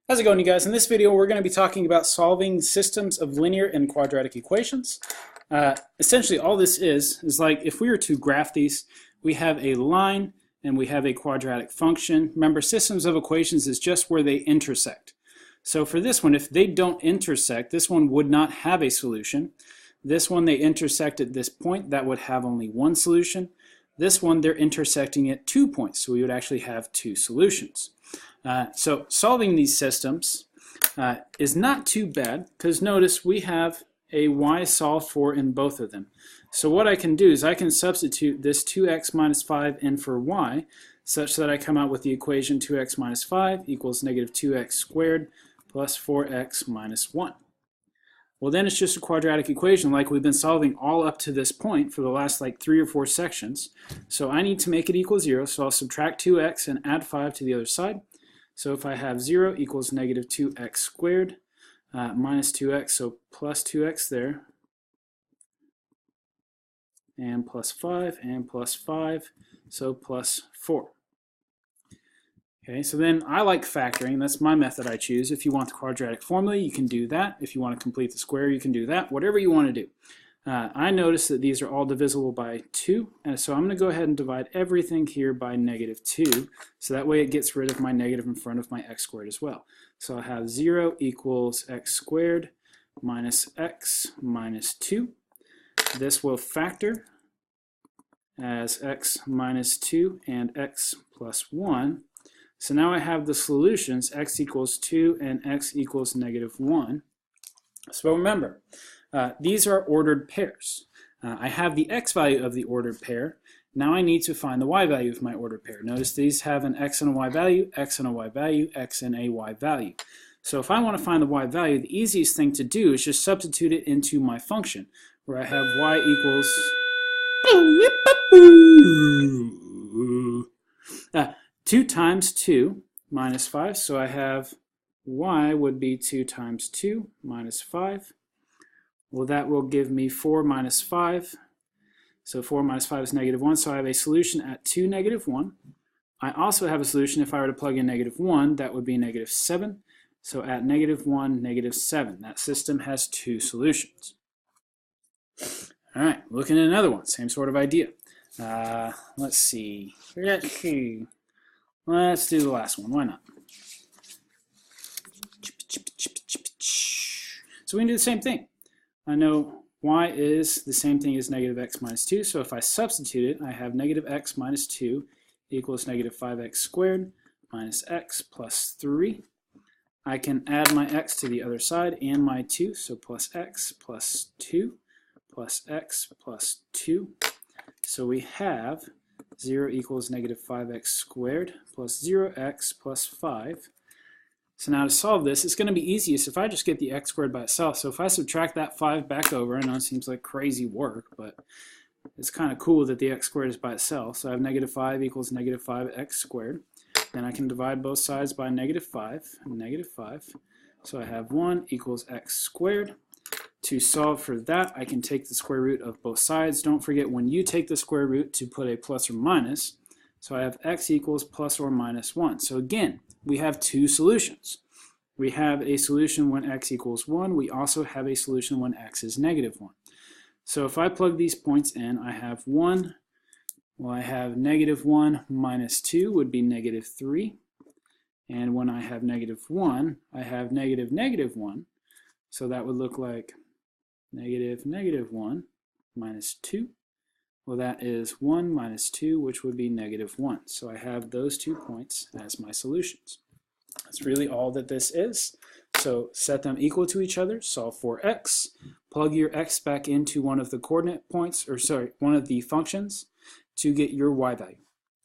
How's it going, you guys? In this video, we're going to be talking about solving systems of linear and quadratic equations. Essentially, all this is like if we were to graph these, we have a line and we have a quadratic function. Remember, systems of equations is just where they intersect. So for this one, if they don't intersect, this one would not have a solution. This one, they intersect at this point, that would have only one solution. This one, they're intersecting at 2 points, so we would actually have two solutions. So solving these systems is not too bad, because notice we have a y solved for in both of them. So what I can do is I can substitute this 2x minus 5 in for y, such that I come out with the equation 2x minus 5 equals negative 2x squared plus 4x minus 1. Well, then it's just a quadratic equation like we've been solving all up to this point for the last like 3 or 4 sections. So I need to make it equal 0, so I'll subtract 2x and add 5 to the other side. So if I have 0 equals negative 2x squared minus 2x, so plus 2x there, and plus 5, so plus 4. Okay, so then I like factoring. That's my method I choose. If you want the quadratic formula, you can do that. If you want to complete the square, you can do that. Whatever you want to do. I notice that these are all divisible by 2, and so I'm going to go ahead and divide everything here by negative 2, so that way it gets rid of my negative in front of my x squared as well. So I have 0 equals x squared minus x minus 2. This will factor as x minus 2 and x plus 1. So now I have the solutions, x equals 2 and x equals negative 1. So remember, these are ordered pairs. I have the x value of the ordered pair. Now I need to find the y value of my ordered pair. Notice these have an x and a y value, x and a y value, x and a y value. So if I want to find the y value, the easiest thing to do is just substitute it into my function, where I have y equals 2 times 2 minus 5. So I have y would be 2 times 2 minus 5. Well, that will give me 4 minus 5. So 4 minus 5 is negative 1. So I have a solution at 2, negative 1. I also have a solution if I were to plug in negative 1, that would be negative 7. So at negative 1, negative 7. That system has two solutions. All right, looking at another one. Same sort of idea. Let's see. Let's do the last one. Why not? So we can do the same thing. I know y is the same thing as negative x minus 2, so if I substitute it, I have negative x minus 2 equals negative 5x squared minus x plus 3. I can add my x to the other side and my 2, so plus x plus 2 plus x plus 2. So we have 0 equals negative 5x squared plus 0x plus 5. So now to solve this, it's going to be easiest if I just get the x squared by itself. So if I subtract that 5 back over, I know it seems like crazy work, but it's kind of cool that the x squared is by itself. So I have negative 5 equals negative 5x squared. Then I can divide both sides by negative 5 and negative 5. So I have 1 equals x squared. To solve for that, I can take the square root of both sides. Don't forget when you take the square root to put a plus or minus. So I have x equals plus or minus 1. So again, we have two solutions. We have a solution when x equals 1. We also have a solution when x is negative 1. So if I plug these points in, I have 1. Well, I have negative 1 minus 2 would be negative 3. And when I have negative 1, I have negative negative 1. So that would look like negative negative 1 minus 2. Well, that is 1 minus 2, which would be negative 1. So I have those 2 points as my solutions. That's really all that this is. So set them equal to each other, solve for x, plug your x back into one of the coordinate points, or sorry, one of the functions to get your y value.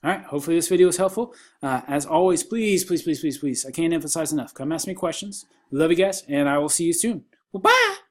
All right, hopefully this video was helpful. As always, please, please, please, please, please, I can't emphasize enough. Come ask me questions. Love you guys, and I will see you soon. Well, bye!